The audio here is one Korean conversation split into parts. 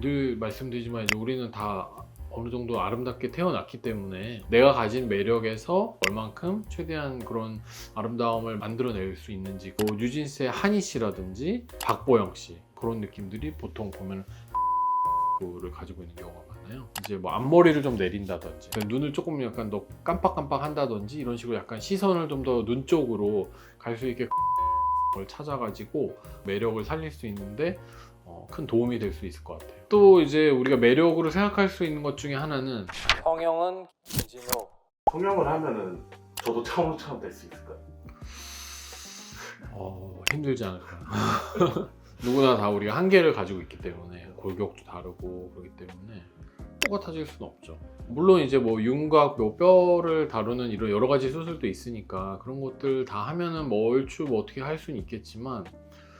늘 말씀드리지만 이제 우리는 다 어느 정도 아름답게 태어났기 때문에 내가 가진 매력에서 얼만큼 최대한 그런 아름다움을 만들어낼 수 있는지, 뭐 뉴진스의 한희 씨라든지 박보영 씨 그런 느낌들이 보통 보면 를 가지고 있는 경우가 많아요. 이제 뭐 앞머리를 좀 내린다든지 눈을 조금 약간 더 깜빡깜빡 한다든지 이런 식으로 약간 시선을 좀 더 눈 쪽으로 갈 수 있게 걸 찾아가지고 매력을 살릴 수 있는데 큰 도움이 될 수 있을 것 같아요. 또 이제 우리가 매력으로 생각할 수 있는 것 중에 하나는 성형은 김진호. 성형을 하면은 저도 차우처럼 될 수 있을까요? 힘들지 않을까. 누구나 다 우리가 한계를 가지고 있기 때문에 골격도 다르고 그렇기 때문에 똑같아질 수는 없죠. 물론 이제 뭐 윤곽, 뭐 뼈를 다루는 이런 여러 가지 수술도 있으니까 그런 것들 다 하면은 뭐 얼추 뭐 어떻게 할 수는 있겠지만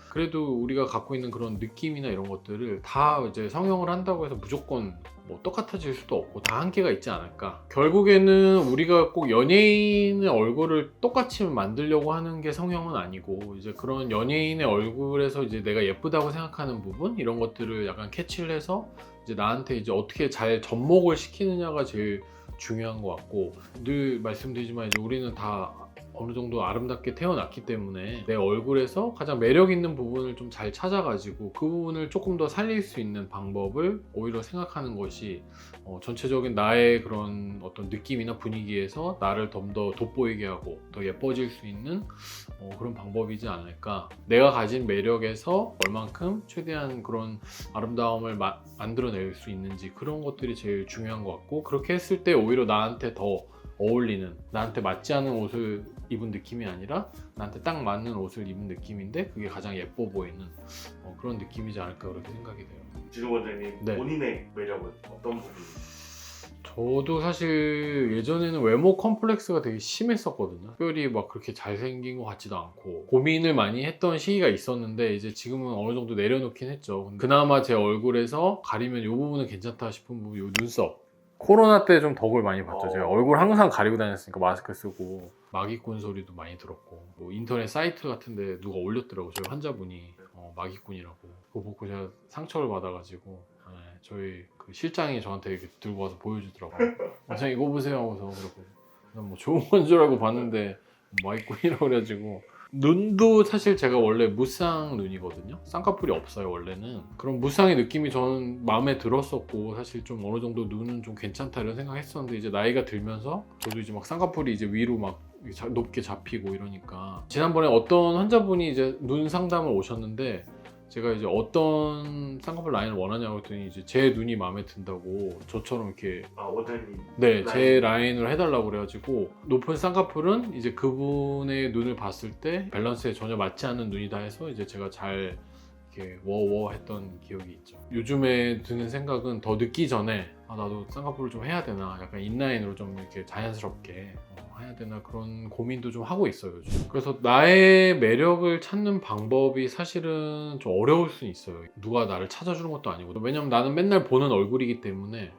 그래도 우리가 갖고 있는 그런 느낌이나 이런 것들을 다 이제 성형을 한다고 해서 무조건 뭐 똑같아질 수도 없고 다 한계가 있지 않을까. 결국에는 우리가 꼭 연예인의 얼굴을 똑같이 만들려고 하는 게 성형은 아니고 이제 그런 연예인의 얼굴에서 이제 내가 예쁘다고 생각하는 부분 이런 것들을 약간 캐치를 해서 이제 나한테 이제 어떻게 잘 접목을 시키느냐가 제일 중요한 것 같고, 늘 말씀드리지만 이제 우리는 다 어느 정도 아름답게 태어났기 때문에 내 얼굴에서 가장 매력 있는 부분을 좀 잘 찾아가지고 그 부분을 조금 더 살릴 수 있는 방법을 오히려 생각하는 것이 전체적인 나의 그런 어떤 느낌이나 분위기에서 나를 좀 더 돋보이게 하고 더 예뻐질 수 있는 그런 방법이지 않을까. 내가 가진 매력에서 얼만큼 최대한 그런 아름다움을 만들어낼 수 있는지 그런 것들이 제일 중요한 것 같고, 그렇게 했을 때 오히려 나한테 더 어울리는, 나한테 맞지 않은 옷을 입은 느낌이 아니라 나한테 딱 맞는 옷을 입은 느낌인데 그게 가장 예뻐 보이는 그런 느낌이지 않을까 그렇게 생각이 돼요. 진호 원장님, 네. 본인의 매력은 어떤 부분이에요? 저도 사실 예전에는 외모 컴플렉스가 되게 심했었거든요. 특별히 막 그렇게 잘생긴 것 같지도 않고 고민을 많이 했던 시기가 있었는데 이제 지금은 어느 정도 내려놓긴 했죠. 그나마 제 얼굴에서 가리면 이 부분은 괜찮다 싶은 부분, 이 눈썹. 코로나 때 좀 덕을 많이 봤죠. 제가 얼굴 항상 가리고 다녔으니까 마스크 쓰고 마기꾼 소리도 많이 들었고, 뭐 인터넷 사이트 같은데 누가 올렸더라고요. 저희 환자분이 마기꾼이라고. 그거 보고 제가 상처를 받아가지고 저희 그 실장이 저한테 이렇게 들고 와서 보여주더라고요. 원장님 이거 보세요 하고서 그러고 그냥 뭐 좋은 건 줄 알고 봤는데 마기꾼이라고 그래가지고. 눈도 사실 제가 원래 무쌍 눈이거든요. 쌍꺼풀이 없어요 원래는. 그런 무쌍의 느낌이 저는 마음에 들었었고 사실 좀 어느 정도 눈은 좀 괜찮다 이런 생각했었는데 이제 나이가 들면서 저도 이제 막 쌍꺼풀이 이제 위로 막 높게 잡히고 이러니까, 지난번에 어떤 환자분이 이제 눈 상담을 오셨는데 제가 이제 어떤 쌍꺼풀 라인을 원하냐고 했더니 이제 제 눈이 마음에 든다고 저처럼 이렇게 원장님 네, 제 라인으로 해달라고 그래가지고 높은 쌍꺼풀은 이제 그분의 눈을 봤을 때 밸런스에 전혀 맞지 않는 눈이다 해서 이제 제가 잘 이렇게 워워 했던 기억이 있죠. 요즘에 드는 생각은 더 늦기 전에 나도 쌍꺼풀을 좀 해야 되나, 약간 인라인으로 좀 이렇게 자연스럽게 해야 되나 그런 고민도 좀 하고 있어요 요즘. 그래서 나의 매력을 찾는 방법이 사실은 좀 어려울 수 있어요. 누가 나를 찾아주는 것도 아니고, 왜냐면 나는 맨날 보는 얼굴이기 때문에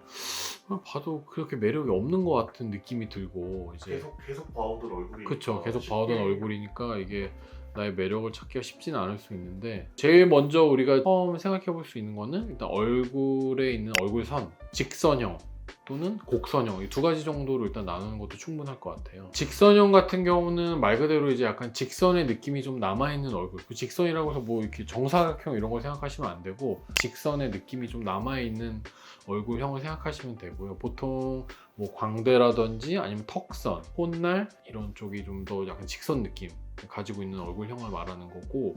봐도 그렇게 매력이 없는 것 같은 느낌이 들고 이제 계속 봐오던 얼굴이 그쵸, 계속 봐오던 얼굴이니까 이게 나의 매력을 찾기가 쉽지는 않을 수 있는데, 제일 먼저 우리가 처음 생각해 볼 수 있는 거는 일단 얼굴에 있는 얼굴선, 직선형 또는 곡선형, 이 두 가지 정도로 일단 나누는 것도 충분할 것 같아요. 직선형 같은 경우는 말 그대로 이제 약간 직선의 느낌이 좀 남아있는 얼굴, 그 직선이라고 해서 뭐 이렇게 정사각형 이런 걸 생각하시면 안 되고 직선의 느낌이 좀 남아있는 얼굴형을 생각하시면 되고요. 보통 뭐 광대라든지 아니면 턱선, 콧날 이런 쪽이 좀 더 약간 직선 느낌 가지고 있는 얼굴형을 말하는 거고,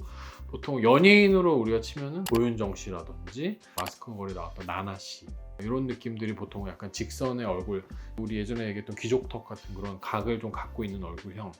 보통 연예인으로 우리가 치면은 고윤정 씨라든지 마스크 걸이 나왔던 나나 씨 이런 느낌들이 보통 약간 직선의 얼굴, 우리 예전에 얘기했던 귀족턱 같은 그런 각을 좀 갖고 있는 얼굴형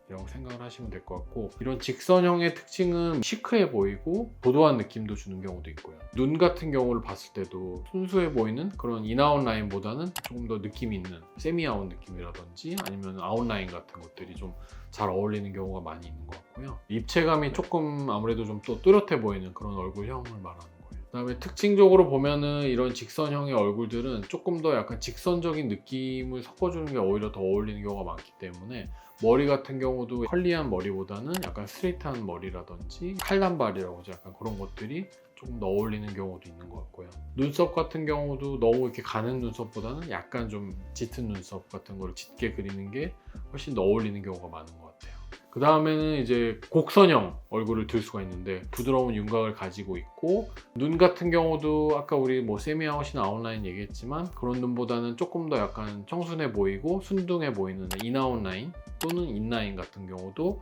이라고 생각을 하시면 될 것 같고, 이런 직선형의 특징은 시크해 보이고 도도한 느낌도 주는 경우도 있고요. 눈 같은 경우를 봤을 때도 순수해 보이는 그런 인아웃 라인보다는 조금 더 느낌 있는 세미 아웃 느낌이라든지 아니면 아웃라인 같은 것들이 좀 잘 어울리는 경우가 많이 있는 것 같고요. 입체감이 조금 아무래도 좀 또 뚜렷해 보이는 그런 얼굴형을 말하는 거예요. 그다음에 특징적으로 보면은 이런 직선형의 얼굴들은 조금 더 약간 직선적인 느낌을 섞어주는 게 오히려 더 어울리는 경우가 많기 때문에, 머리 같은 경우도 컬리한 머리보다는 약간 스트레이트한 머리라든지 칼단발이라고 하죠. 약간 그런 것들이 조금 더 어울리는 경우도 있는 것 같고요. 눈썹 같은 경우도 너무 이렇게 가는 눈썹보다는 약간 좀 짙은 눈썹 같은 걸 짙게 그리는 게 훨씬 더 어울리는 경우가 많은 것 같아요. 그 다음에는 이제 곡선형 얼굴을 들 수가 있는데 부드러운 윤곽을 가지고 있고, 눈 같은 경우도 아까 우리 뭐 세미아웃이나 아웃라인 얘기했지만 그런 눈보다는 조금 더 약간 청순해 보이고 순둥해 보이는 인아웃 라인 또는 인라인 같은 경우도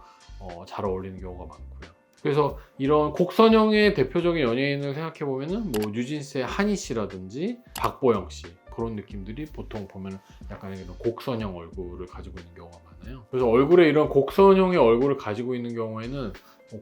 잘 어울리는 경우가 많고요. 그래서 이런 곡선형의 대표적인 연예인을 생각해 보면은 뭐 뉴진스의 한희 씨라든지 박보영 씨, 그런 느낌들이 보통 보면 약간 이런 곡선형 얼굴을 가지고 있는 경우가 많아요. 그래서 얼굴에 이런 곡선형의 얼굴을 가지고 있는 경우에는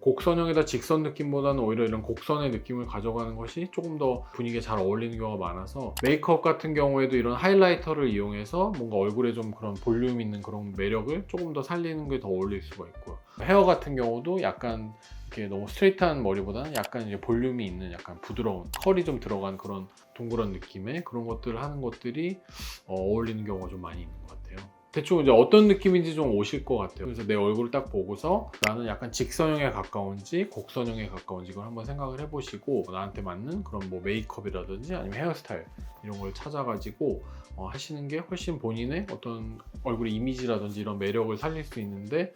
곡선형에다 직선 느낌보다는 오히려 이런 곡선의 느낌을 가져가는 것이 조금 더 분위기에 잘 어울리는 경우가 많아서, 메이크업 같은 경우에도 이런 하이라이터를 이용해서 뭔가 얼굴에 좀 그런 볼륨 있는 그런 매력을 조금 더 살리는 게 더 어울릴 수가 있고요. 헤어 같은 경우도 약간 이렇게 너무 스트레이트한 머리보다는 약간 이제 볼륨이 있는 약간 부드러운 컬이 좀 들어간 그런 동그란 느낌의 그런 것들을 하는 것들이 어울리는 경우가 좀 많이 있는 것 같아요. 대충 이제 어떤 느낌인지 좀 오실 것 같아요. 그래서 내 얼굴을 딱 보고서 나는 약간 직선형에 가까운지 곡선형에 가까운지 이걸 한번 생각을 해보시고, 나한테 맞는 그런 뭐 메이크업이라든지 아니면 헤어스타일 이런 걸 찾아가지고 하시는 게 훨씬 본인의 어떤 얼굴의 이미지라든지 이런 매력을 살릴 수 있는데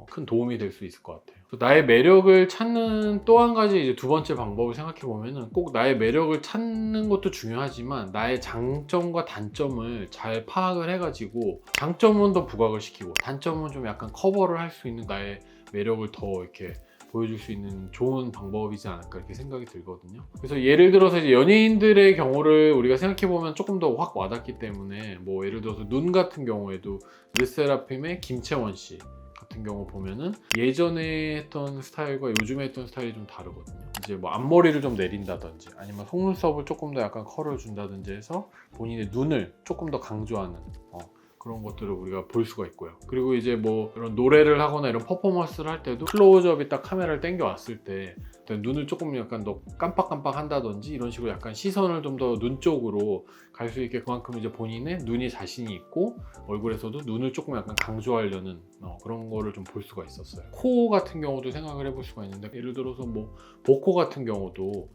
큰 도움이 될 수 있을 것 같아요. 나의 매력을 찾는 또 한 가지 이제 두 번째 방법을 생각해 보면은, 꼭 나의 매력을 찾는 것도 중요하지만 나의 장점과 단점을 잘 파악을 해가지고 장점은 더 부각을 시키고 단점은 좀 약간 커버를 할 수 있는 나의 매력을 더 이렇게 보여줄 수 있는 좋은 방법이지 않을까 이렇게 생각이 들거든요. 그래서 예를 들어서 이제 연예인들의 경우를 우리가 생각해 보면 조금 더 확 와닿기 때문에, 뭐 예를 들어서 눈 같은 경우에도 르세라핌의 김채원 씨 같은 경우 보면은 예전에 했던 스타일과 요즘에 했던 스타일이 좀 다르거든요. 이제 뭐 앞머리를 좀 내린다든지 아니면 속눈썹을 조금 더 약간 컬을 준다든지 해서 본인의 눈을 조금 더 강조하는 그런 것들을 우리가 볼 수가 있고요. 그리고 이제 뭐 이런 노래를 하거나 이런 퍼포먼스를 할 때도 클로즈업이 딱 카메라를 당겨 왔을 때 눈을 조금 약간 더 깜빡깜빡 한다든지 이런 식으로 약간 시선을 좀 더 눈 쪽으로 갈 수 있게, 그만큼 이제 본인의 눈이 자신이 있고 얼굴에서도 눈을 조금 약간 강조하려는 그런 거를 좀 볼 수가 있었어요. 코 같은 경우도 생각을 해볼 수가 있는데, 예를 들어서 뭐 보코 같은 경우도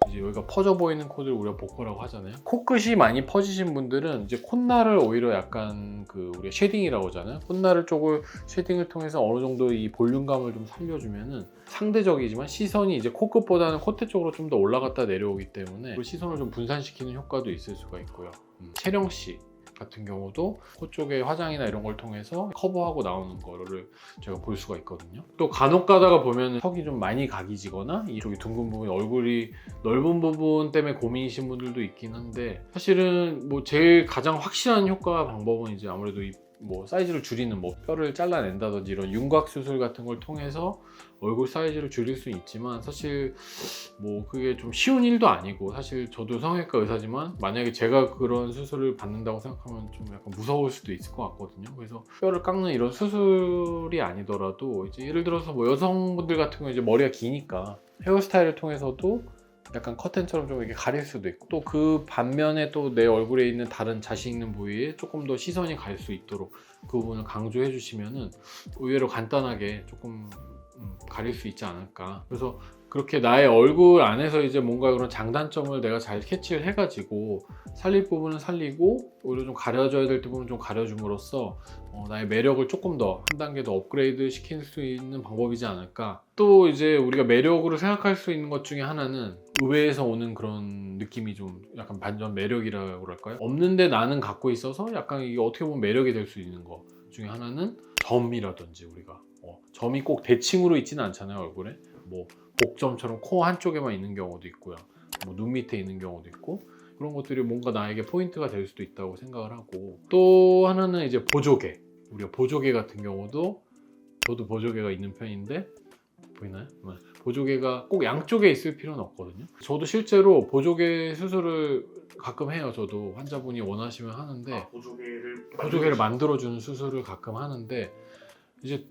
이제 여기가 퍼져 보이는 코를 우리가 보코라고 하잖아요. 코끝이 많이 퍼지신 분들은 이제 콧날을 오히려 약간 우리가 쉐딩이라고 하잖아요. 콧날 쪽을 쉐딩을 통해서 어느 정도 이 볼륨감을 좀 살려주면은 상대적이지만 시선이 이제 코끝보다는 콧대 쪽으로 좀 더 올라갔다 내려오기 때문에 그 시선을 좀 분산시키는 효과도 있을 수가 있고요. 채령 씨 같은 경우도 코 쪽에 화장이나 이런 걸 통해서 커버하고 나오는 거를 제가 볼 수가 있거든요. 또 간혹 가다가 보면 턱이 좀 많이 각이지거나 이쪽이 둥근 부분, 얼굴이 넓은 부분 때문에 고민이신 분들도 있긴 한데, 사실은 뭐 제일 가장 확실한 효과 방법은 이제 아무래도 뭐 사이즈를 줄이는, 뭐 뼈를 잘라낸다든지 이런 윤곽 수술 같은 걸 통해서 얼굴 사이즈를 줄일 수 있지만, 사실 뭐 그게 좀 쉬운 일도 아니고, 사실 저도 성형외과 의사지만 만약에 제가 그런 수술을 받는다고 생각하면 좀 약간 무서울 수도 있을 것 같거든요. 그래서 뼈를 깎는 이런 수술이 아니더라도 이제 예를 들어서 뭐 여성분들 같은 경우 이제 머리가 기니까 헤어스타일을 통해서도 약간 커튼처럼 좀 이렇게 가릴 수도 있고, 또 그 반면에 또 내 얼굴에 있는 다른 자신 있는 부위에 조금 더 시선이 갈 수 있도록 그 부분을 강조해 주시면은 의외로 간단하게 조금 가릴 수 있지 않을까. 그래서 그렇게 나의 얼굴 안에서 이제 뭔가 그런 장단점을 내가 잘 캐치를 해가지고 살릴 부분은 살리고 오히려 좀 가려져야 될 부분은 좀 가려줌으로써 나의 매력을 조금 더 한 단계 더 업그레이드 시킬 수 있는 방법이지 않을까. 또 이제 우리가 매력으로 생각할 수 있는 것 중에 하나는 의외에서 오는 그런 느낌이 좀 약간 반전 매력이라고 그럴까요? 없는데 나는 갖고 있어서 약간 이게 어떻게 보면 매력이 될 수 있는 것 중에 하나는 점이라든지, 우리가 점이 꼭 대칭으로 있지는 않잖아요. 얼굴에 뭐 복점처럼 코 한쪽에만 있는 경우도 있고요, 뭐 눈 밑에 있는 경우도 있고, 그런 것들이 뭔가 나에게 포인트가 될 수도 있다고 생각을 하고, 또 하나는 이제 보조개. 우리가 보조개 같은 경우도, 저도 보조개가 있는 편인데 보이나요? 보조개가 꼭 양쪽에 있을 필요는 없거든요. 저도 실제로 보조개 수술을 가끔 해요. 저도 환자분이 원하시면 하는데, 보조개를 만들어주는 수술을 가끔 하는데, 이제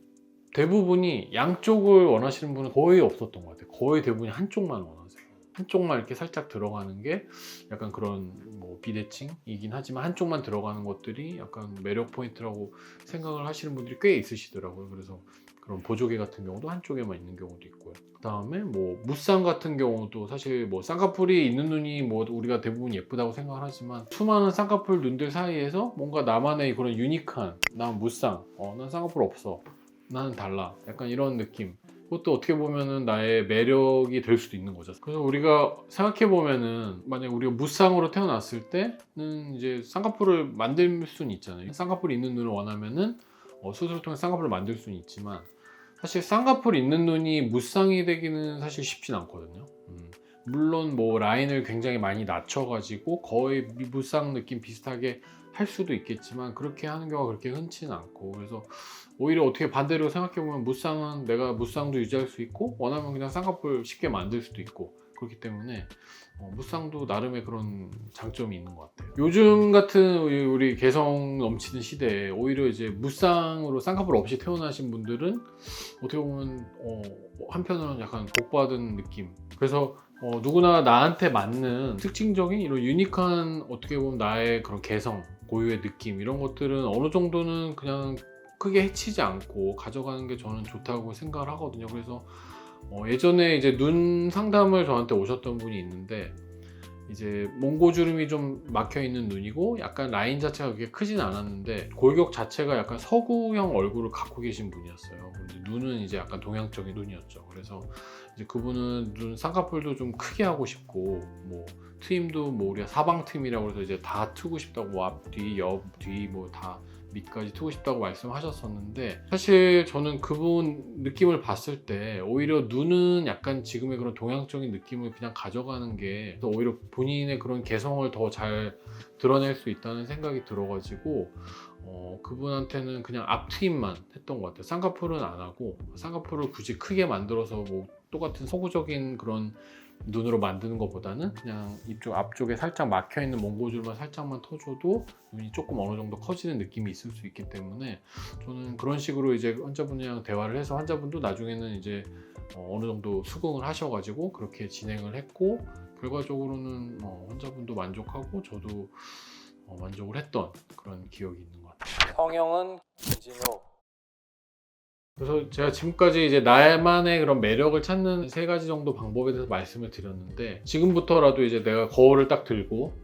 대부분이 양쪽을 원하시는 분은 거의 없었던 것 같아요. 거의 대부분이 한쪽만 원하세요. 한쪽만 이렇게 살짝 들어가는 게 약간 그런 뭐 비대칭이긴 하지만 한쪽만 들어가는 것들이 약간 매력 포인트라고 생각을 하시는 분들이 꽤 있으시더라고요. 그래서 그런 보조개 같은 경우도 한쪽에만 있는 경우도 있고요. 그다음에 뭐 무쌍 같은 경우도 사실 뭐 쌍꺼풀이 있는 눈이 뭐 우리가 대부분 예쁘다고 생각을 하지만 수많은 쌍꺼풀 눈들 사이에서 뭔가 나만의 그런 유니크한 난 무쌍, 난 쌍꺼풀 없어, 나는 달라, 약간 이런 느낌, 그것도 어떻게 보면은 나의 매력이 될 수도 있는 거죠. 그래서 우리가 생각해 보면은 만약 우리가 무쌍으로 태어났을 때는 이제 쌍꺼풀을 만들 수는 있잖아요. 쌍꺼풀이 있는 눈을 원하면은 수술을 통해 쌍꺼풀을 만들 수는 있지만 사실 쌍꺼풀 있는 눈이 무쌍이 되기는 사실 쉽진 않거든요. 물론 뭐 라인을 굉장히 많이 낮춰가지고 거의 무쌍 느낌 비슷하게 할 수도 있겠지만 그렇게 하는 경우가 그렇게 흔치는 않고, 그래서 오히려 어떻게 반대로 생각해보면 무쌍은 내가 무쌍도 유지할 수 있고 원하면 그냥 쌍꺼풀 쉽게 만들 수도 있고 그렇기 때문에 무쌍도 나름의 그런 장점이 있는 것 같아요. 요즘 같은 우리 개성 넘치는 시대에 오히려 이제 무쌍으로 쌍꺼풀 없이 태어나신 분들은 어떻게 보면 한편으로는 약간 복받은 느낌. 그래서 누구나 나한테 맞는 특징적인 이런 유니크한 어떻게 보면 나의 그런 개성, 고유의 느낌 이런 것들은 어느 정도는 그냥 크게 해치지 않고 가져가는 게 저는 좋다고 생각을 하거든요. 그래서 예전에 이제 눈 상담을 저한테 오셨던 분이 있는데 이제 몽고주름이 좀 막혀 있는 눈이고 약간 라인 자체가 그렇게 크진 않았는데 골격 자체가 약간 서구형 얼굴을 갖고 계신 분이었어요. 근데 눈은 이제 약간 동양적인 눈이었죠. 그래서 이제 그분은 눈 쌍꺼풀도 좀 크게 하고 싶고 뭐 트임도 뭐 우리가 사방 트임이라고 해서 이제 다 트고 싶다고 뭐 앞뒤, 옆, 뒤 뭐 다 밑까지 트고 싶다고 말씀하셨었는데 사실 저는 그분 느낌을 봤을 때 오히려 눈은 약간 지금의 그런 동양적인 느낌을 그냥 가져가는 게 오히려 본인의 그런 개성을 더 잘 드러낼 수 있다는 생각이 들어가지고 그분한테는 그냥 앞트임만 했던 것 같아요. 쌍꺼풀은 안 하고 쌍꺼풀을 굳이 크게 만들어서 뭐 똑같은 서구적인 그런 눈으로 만드는 것보다는 그냥 이쪽 앞쪽에 살짝 막혀있는 몽고줄만 살짝만 터줘도 눈이 조금 어느 정도 커지는 느낌이 있을 수 있기 때문에 저는 그런 식으로 이제 환자분이랑 대화를 해서 환자분도 나중에는 이제 어느 정도 수긍을 하셔가지고 그렇게 진행을 했고 결과적으로는 환자분도 만족하고 저도 만족을 했던 그런 기억이 있는 것 같아요. 성형은 김진욱. 그래서 제가 지금까지 이제 나만의 그런 매력을 찾는 3가지 정도 방법에 대해서 말씀을 드렸는데 지금부터라도 이제 내가 거울을 딱 들고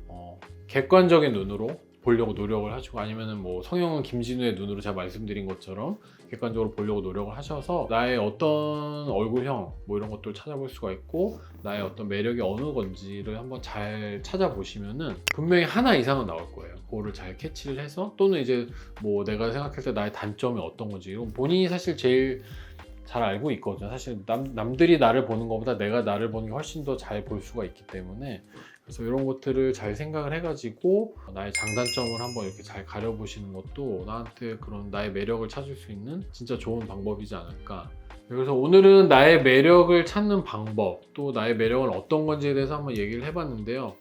객관적인 눈으로 보려고 노력을 하시고 아니면은 뭐 성형은 김진우의 눈으로 제가 말씀드린 것처럼 객관적으로 보려고 노력을 하셔서 나의 어떤 얼굴형 뭐 이런 것들을 찾아볼 수가 있고 나의 어떤 매력이 어느 건지를 한번 잘 찾아보시면은 분명히 하나 이상은 나올 거예요. 그거를 잘 캐치를 해서 또는 이제 뭐 내가 생각했을 때 나의 단점이 어떤 건지 이건 본인이 사실 제일 잘 알고 있거든요. 사실 남들이 나를 보는 것보다 내가 나를 보는 게 훨씬 더 잘 볼 수가 있기 때문에 그래서 이런 것들을 잘 생각을 해가지고 나의 장단점을 한번 이렇게 잘 가려보시는 것도 나한테 그런 나의 매력을 찾을 수 있는 진짜 좋은 방법이지 않을까. 그래서 오늘은 나의 매력을 찾는 방법 또 나의 매력은 어떤 건지에 대해서 한번 얘기를 해봤는데요.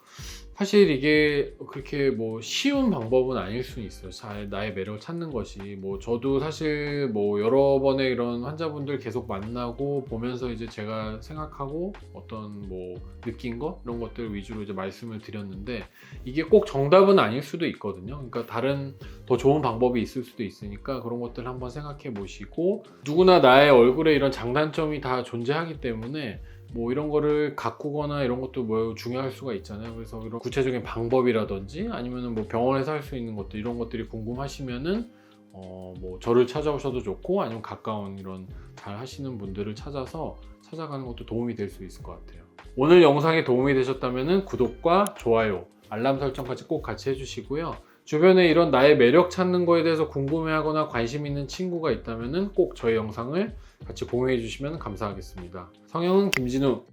사실 이게 그렇게 뭐 쉬운 방법은 아닐 수 있어요. 잘 나의 매력을 찾는 것이 뭐 저도 사실 뭐 여러 번의 이런 환자분들 계속 만나고 보면서 이제 제가 생각하고 어떤 뭐 느낀 거 이런 것들 위주로 이제 말씀을 드렸는데 이게 꼭 정답은 아닐 수도 있거든요. 그러니까 다른 더 좋은 방법이 있을 수도 있으니까 그런 것들 한번 생각해 보시고 누구나 나의 얼굴에 이런 장단점이 다 존재하기 때문에 뭐 이런 거를 가꾸거나 이런 것도 뭐 중요할 수가 있잖아요. 그래서 이런 구체적인 방법이라든지 아니면은 뭐 병원에서 할 수 있는 것들 이런 것들이 궁금하시면은 뭐 저를 찾아오셔도 좋고 아니면 가까운 이런 잘 하시는 분들을 찾아가는 것도 도움이 될 수 있을 것 같아요. 오늘 영상이 도움이 되셨다면은 구독과 좋아요, 알람 설정까지 꼭 같이 해주시고요. 주변에 이런 나의 매력 찾는 거에 대해서 궁금해하거나 관심 있는 친구가 있다면은 꼭 저희 영상을 같이 공유해 주시면 감사하겠습니다. 성형은 김진우.